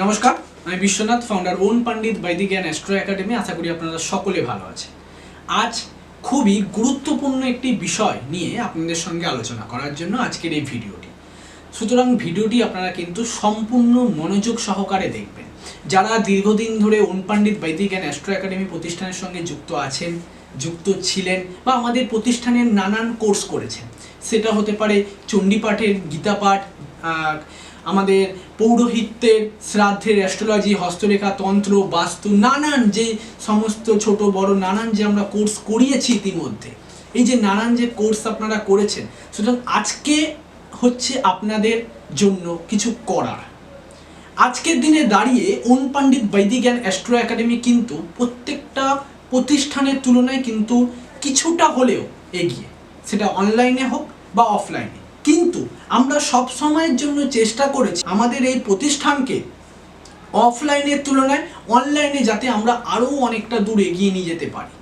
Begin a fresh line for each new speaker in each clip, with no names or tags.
নমস্কার, আমি Biswanath, founder on পণ্ডিত বৈদিক জ্ঞান অ্যাস্ট্রো একাডেমি। আশা করি আপনারা সকলে ভালো আছে। আজ খুবই গুরুত্বপূর্ণ একটি বিষয় নিয়ে আপনাদের সঙ্গে আলোচনা করার জন্য আজকের এই ভিডিওটি। সুতরাং ভিডিওটি আপনারা কিন্তু সম্পূর্ণ মনোযোগ সহকারে দেখবেন। যারা দীর্ঘদিন ধরে ওন পণ্ডিত বৈদিক জ্ঞান অ্যাস্ট্রো একাডেমি প্রতিষ্ঠানের সঙ্গে যুক্ত আছেন, যুক্ত ছিলেন বা আমাদের প্রতিষ্ঠানের নানান কোর্স করেছেন, সেটা হতে পারে চণ্ডীপাঠের, গীতাপাঠ, আমাদের পৌরোহিত্যের, শ্রাদ্ধের, অ্যাস্ট্রোলজি, হস্তরেখা, তন্ত্র, বাস্তু, নানান যে সমস্ত ছোট বড় নানান যে আমরা কোর্স করিয়েছি ইতিমধ্যে, এই যে নানান যে কোর্স আপনারা করেছেন, সুতরাং আজকে হচ্ছে আপনাদের জন্য কিছু করার। আজকের দিনে দাঁড়িয়ে ওন পণ্ডিত বৈদিক জ্ঞান অ্যাস্ট্রো একাডেমি কিন্তু প্রত্যেকটা প্রতিষ্ঠানের তুলনায় কিন্তু কিছুটা হলেও এগিয়ে, সেটা অনলাইনে হোক বা অফলাইনে। কিন্তু আমরা সব সময়ের জন্য চেষ্টা করেছি আমাদের এই প্রতিষ্ঠানকে অফলাইনের তুলনায় অনলাইনে যাতে আমরা আরও অনেকটা দূর এগিয়ে নিয়ে যেতে পারি।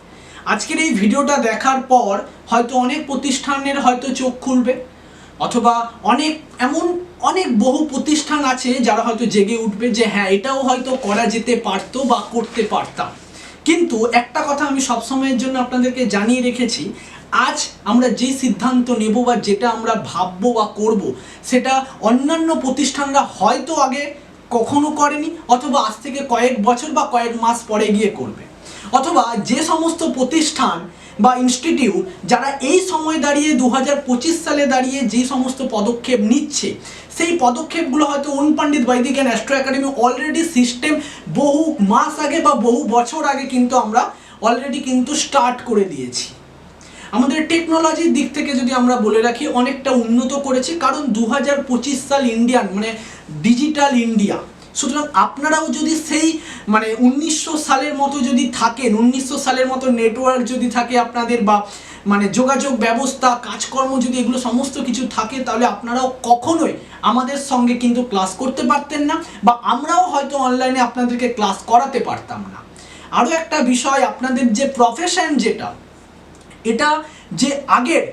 আজকের এই ভিডিওটা দেখার পর হয়তো অনেক প্রতিষ্ঠানের হয়তো চোখ খুলবে, অথবা অনেক বহু প্রতিষ্ঠান আছে যারা হয়তো জেগে উঠবে যে হ্যাঁ, এটাও হয়তো করা যেতে পারতো বা করতে পারতাম। কিন্তু একটা কথা আমি সবসময়ের জন্য আপনাদেরকে জানিয়ে রেখেছি, আজ আমরা যে সিদ্ধান্ত নেব বা যেটা আমরা ভাববো বা করব, সেটা অন্যান্য প্রতিষ্ঠানরা হয়তো আগে কখনো করেনি, অথবা আজ থেকে কয়েক বছর বা কয়েক মাস পরে গিয়ে করবে। অথবা যে সমস্ত প্রতিষ্ঠান বা ইনস্টিটিউট যারা এই সময় দাঁড়িয়ে 2025 সালে দাঁড়িয়ে যে সমস্ত পদক্ষেপ নিচ্ছে, সেই পদক্ষেপগুলো হয়তো ওন পণ্ডিত বৈদিক জ্ঞান অ্যাস্ট্রো একাডেমি অলরেডি সিস্টেম বহু মাস আগে বা বহু বছর আগে কিন্তু আমরা অলরেডি কিন্তু স্টার্ট করে দিয়েছি। আমাদের টেকনোলজির দিক থেকে যদি আমরা বলে রাখি, অনেকটা উন্নত করেছি, কারণ 2025 সাল ইন্ডিয়ান ডিজিটাল ইন্ডিয়া। সুতরাং আপনারাও যদি সেই 1900 সালের মতো যদি থাকেন, 1900 সালের মতো নেটওয়ার্ক যদি থাকে আপনাদের, বা যোগাযোগ ব্যবস্থা, কাজকর্ম যদি এগুলো সমস্ত কিছু থাকে, তাহলে আপনারাও কখনোই আমাদের সঙ্গে কিন্তু ক্লাস করতে পারতেন না, বা আমরাও হয়তো অনলাইনে আপনাদেরকে ক্লাস করাতে পারতাম না। আরও একটা বিষয়, আপনাদের যে প্রফেশন যেটা, এটা যে আগের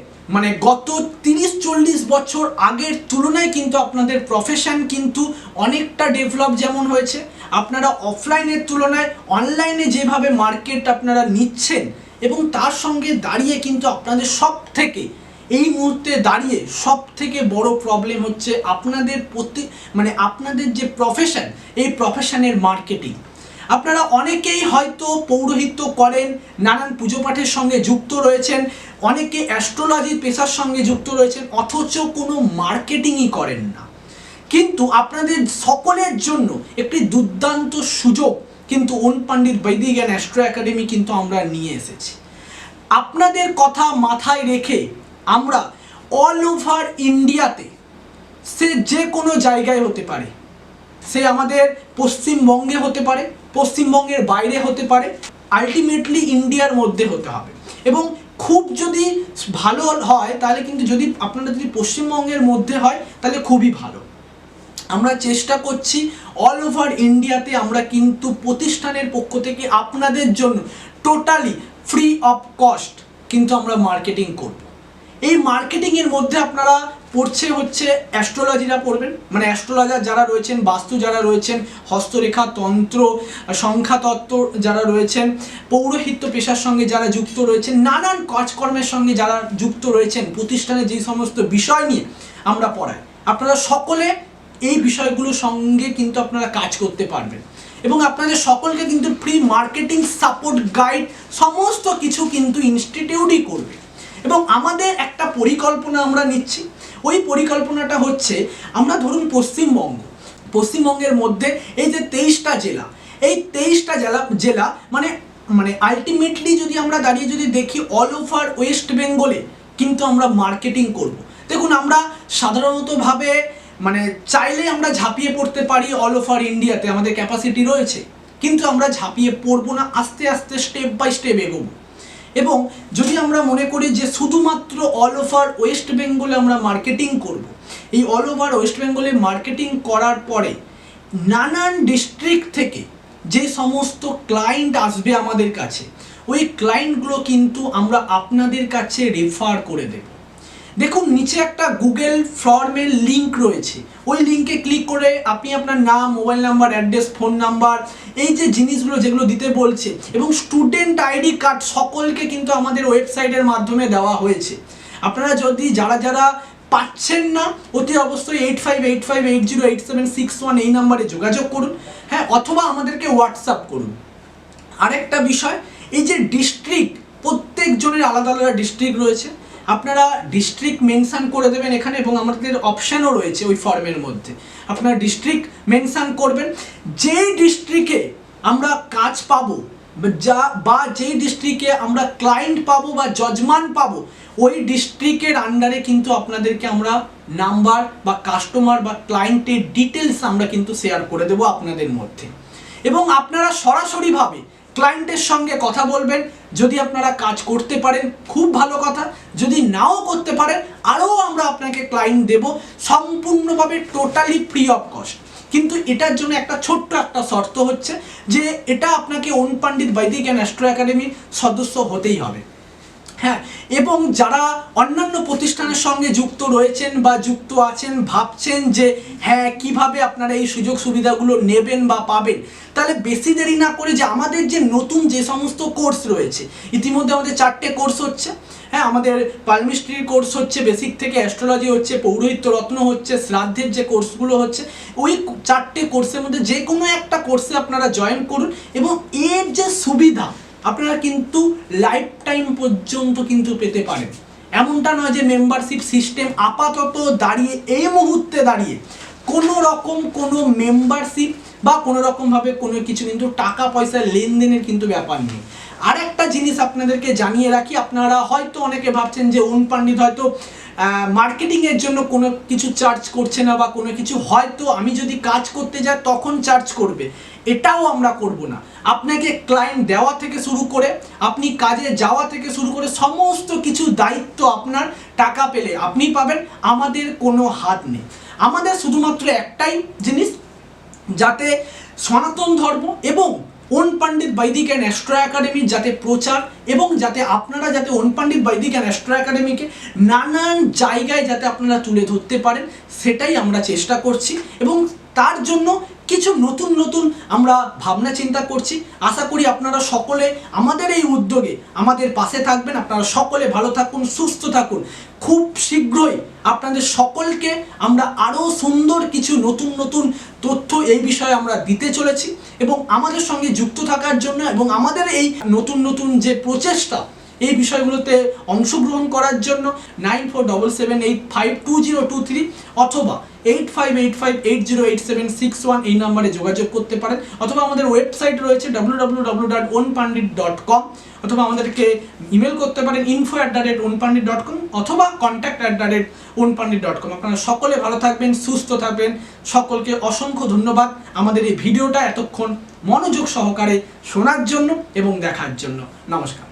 গত 30-40 বছর আগের তুলনায় কিন্তু আপনাদের প্রফেশন কিন্তু অনেকটা ডেভেলপ যেমন হয়েছে। আপনারা অফলাইনের তুলনায় অনলাইনে যেভাবে মার্কেট আপনারা নিচ্ছেন, এবং তার সঙ্গে দাঁড়িয়ে কিন্তু আপনাদের সব থেকে এই মুহূর্তে দাঁড়িয়ে সব থেকে বড় প্রবলেম হচ্ছে আপনাদের আপনাদের যে প্রফেশন, এই প্রফেশনের মার্কেটিং। আপনারা অনেকেই হয়তো পৌরোহিত্য করেন, নানান পুজো পাঠের সঙ্গে যুক্ত রয়েছেন, অনেকে অ্যাস্ট্রোলজির পেশার সঙ্গে যুক্ত রয়েছেন, অথচ কোনো মার্কেটিংই করেন না। কিন্তু আপনাদের সকলের জন্য একটি দুর্দান্ত সুযোগ কিন্তু ওন পণ্ডিত বৈদিক জ্ঞান অ্যাস্ট্রো একাডেমি কিন্তু আমরা নিয়ে এসেছি। আপনাদের কথা মাথায় রেখে আমরা অল ওভার ইন্ডিয়াতে, সে যে কোনো জায়গায় হতে পারে, সে আমাদের পশ্চিমবঙ্গে হতে পারে, পশ্চিমবঙ্গের বাইরে হতে পারে, আলটিমেটলি ইন্ডিয়ার মধ্যে হতে হবে। এবং খুব যদি ভালো হয় তাহলে কিন্তু, যদি আপনারা যদি পশ্চিমবঙ্গের মধ্যে হয় তাহলে খুবই ভালো। আমরা চেষ্টা করছি অল ওভার ইন্ডিয়াতে আমরা কিন্তু প্রতিষ্ঠানের পক্ষ থেকে আপনাদের জন্য টোটালি ফ্রি অফ কস্ট কিন্তু আমরা মার্কেটিং করব। এই মার্কেটিংয়ের মধ্যে আপনারা পড়ছে হচ্ছে অ্যাস্ট্রোলজিরা পড়বেন, অ্যাস্ট্রোলজার যারা রয়েছেন, বাস্তু যারা রয়েছেন, হস্তরেখা, তন্ত্র, সংখ্যাতত্ত্ব যারা রয়েছেন, পৌরোহিত্য পেশার সঙ্গে যারা যুক্ত রয়েছেন, নানান কাজকর্মের সঙ্গে যারা যুক্ত রয়েছেন, প্রতিষ্ঠানে যে সমস্ত বিষয় নিয়ে আমরা পড়াই, আপনারা সকলে এই বিষয়গুলোর সঙ্গে কিন্তু আপনারা কাজ করতে পারবেন। এবং আপনাদের সকলকে কিন্তু ফ্রি মার্কেটিং সাপোর্ট গাইড সমস্ত কিছু কিন্তু ইনস্টিটিউটই করবে। এবং আমাদের একটা পরিকল্পনা আমরা নিচ্ছি। ওই পরিকল্পনাটা হচ্ছে, আমরা ধরুন পশ্চিমবঙ্গের মধ্যে এই যে 23টা জেলা, এই 23টা জেলা আলটিমেটলি যদি আমরা দাঁড়িয়ে যদি দেখি, অল ওভার ওয়েস্ট বেঙ্গলে কিন্তু আমরা মার্কেটিং করব। দেখুন, আমরা সাধারণতভাবে চাইলে আমরা ঝাঁপিয়ে পড়তে পারি অল ওভার ইন্ডিয়াতে, আমাদের ক্যাপাসিটি রয়েছে, কিন্তু আমরা ঝাঁপিয়ে পড়বো না, আস্তে আস্তে স্টেপ বাই স্টেপ এগোবো। এবং যদি আমরা মনে করি যে শুধুমাত্র অল ওভার ওয়েস্ট বেঙ্গলে আমরা মার্কেটিং করব, এই অল ওভার ওয়েস্ট বেঙ্গলে মার্কেটিং করার পরে নানান ডিস্ট্রিক্ট থেকে যে সমস্ত ক্লায়েন্ট আসবে আমাদের কাছে, ওই ক্লায়েন্টগুলো কিন্তু আমরা আপনাদের কাছে রেফার করে দেব। দেখুন নিচে একটা গুগল ফর্মের লিঙ্ক রয়েছে, ওই লিঙ্কে ক্লিক করে আপনি আপনার নাম, mobile number, address, phone number, এই যে জিনিসগুলো যেগুলো দিতে বলছে এবং স্টুডেন্ট আইডি কার্ড সকলকে কিন্তু আমাদের ওয়েবসাইটের মাধ্যমে দেওয়া হয়েছে। আপনারা যদি যারা পাচ্ছেন না অতি অবশ্যই 8585808761 এই নাম্বারে যোগাযোগ করুন, হ্যাঁ, অথবা আমাদেরকে হোয়াটসঅ্যাপ করুন। আরেকটা বিষয়, এই যে ডিস্ট্রিক্ট, প্রত্যেকজনের আলাদা আলাদা ডিস্ট্রিক্ট রয়েছে, আপনারা ডিস্ট্রিক্ট মেনশান করে দেবেন এখানে এবং আমাদের অপশানও রয়েছে ওই ফর্মের মধ্যে, আপনারা ডিস্ট্রিক্ট মেনশান করবেন। যেই ডিস্ট্রিক্টে আমরা কাজ পাবো বা যেই ডিস্ট্রিক্টে আমরা ক্লায়েন্ট পাবো বা জজমান পাবো, ওই ডিস্ট্রিক্টের আন্ডারে কিন্তু আপনাদেরকে আমরা নাম্বার বা কাস্টমার বা ক্লায়েন্টের ডিটেলস আমরা কিন্তু শেয়ার করে দেবো আপনাদের মধ্যে, এবং আপনারা সরাসরিভাবে ক্লায়েন্টের সঙ্গে কথা বলবেন। যদি আপনারা কাজ করতে পারেন খুব ভালো কথা, যদি নাও করতে পারেন আরও আমরা আপনাকে ক্লায়েন্ট দেব সম্পূর্ণভাবে, টোটালি ফ্রি অফ কস্ট। কিন্তু এটার জন্য একটা ছোট্ট একটা শর্ত হচ্ছে যে এটা আপনাকে ওম পণ্ডিত বৈদিক অ্যান্ড অ্যাস্ট্রো একাডেমির সদস্য হতেই হবে, হ্যাঁ। এবং যারা অন্যান্য প্রতিষ্ঠানের সঙ্গে যুক্ত রয়েছেন বা যুক্ত আছেন, ভাবছেন যে হ্যাঁ কিভাবে আপনারা এই সুযোগ সুবিধাগুলো নেবেন বা পাবেন, তাহলে বেশি দেরি না করে যে আমাদের যে নতুন যে সমস্ত কোর্স রয়েছে, ইতিমধ্যে আমাদের 4টে কোর্স হচ্ছে, হ্যাঁ, আমাদের পালমিস্ট্রির কোর্স হচ্ছে, বেসিক থেকে অ্যাস্ট্রোলজি হচ্ছে, পৌরোহিত্য রত্ন হচ্ছে, শ্রাদ্ধের যে কোর্সগুলো হচ্ছে, ওই 4টে কোর্সের মধ্যে যে কোনো একটা কোর্সে আপনারা জয়েন করুন এবং এর যে সুবিধা আপনারা কিন্তু লাইফ টাইম পর্যন্ত কিন্তু পেতে পারেন। এমনটা নয় যে মেম্বারশিপ সিস্টেম আপাতত দাঁড়িয়ে, এই মুহূর্তে দাঁড়িয়ে কোনো রকম কোনো মেম্বারশিপ বা কোনো রকমভাবে কোনো কিছু কিন্তু টাকা পয়সা লেনদেনের কিন্তু ব্যাপার নেই। আর একটা জিনিস আপনাদেরকে জানিয়ে রাখি, আপনারা হয়তো অনেকে ভাবছেন যে ওম পণ্ডিত হয়তো মার্কেটিংয়ের জন্য কোনো কিছু চার্জ করছে না বা কোনো কিছু, হয়তো আমি যদি কাজ করতে যাই তখন চার্জ করবে, এটাও আমরা করব না। আপনাকে ক্লায়েন্ট দেওয়া থেকে শুরু করে আপনি কাজে যাওয়া থেকে শুরু করে সমস্ত কিছু দায়িত্ব আপনার, টাকা পেলে আপনি পাবেন, আমাদের কোনো হাত নেই। আমাদের শুধুমাত্র একটাই জিনিস, যাতে সনাতন ধর্ম এবং ওম পণ্ডিত বৈদিক অ্যান্ড অ্যাস্ট্রো একাডেমির যাতে প্রচার, এবং যাতে আপনারা যাতে ওম পণ্ডিত বৈদিক অ্যান্ড অ্যাস্ট্রো একাডেমিকে নানান জায়গায় যাতে আপনারা তুলে ধরতে পারেন, সেটাই আমরা চেষ্টা করছি। এবং তার জন্য কিছু নতুন নতুন আমরা ভাবনা চিন্তা করছি। আশা করি আপনারা সকলে আমাদের এই উদ্যোগে আমাদের পাশে থাকবেন। আপনারা সকলে ভালো থাকুন, সুস্থ থাকুন। খুব শীঘ্রই আপনাদের সকলকে আমরা আরও সুন্দর কিছু নতুন নতুন তথ্য এই বিষয়ে আমরা দিতে চলেছি, এবং আমাদের সঙ্গে যুক্ত থাকার জন্য এবং আমাদের এই নতুন নতুন যে প্রচেষ্টা এই বিষয়গুলোতে অংশগ্রহণ করার জন্য 9477852023 অথবা 8585808761 এই নাম্বারে যোগাযোগ করতে পারেন, অথবা আমাদের ওয়েবসাইট রয়েছে www.ompandit.com, অথবা আমাদেরকে ইমেল করতে পারেন info@ompandit.com অথবা contact@ompandit.com। আপনারা সকলে ভালো থাকবেন, সুস্থ থাকবেন। সকলকে অসংখ্য ধন্যবাদ আমাদের এই ভিডিওটা এতক্ষণ মনোযোগ সহকারে শোনার জন্য এবং দেখার জন্য। নমস্কার।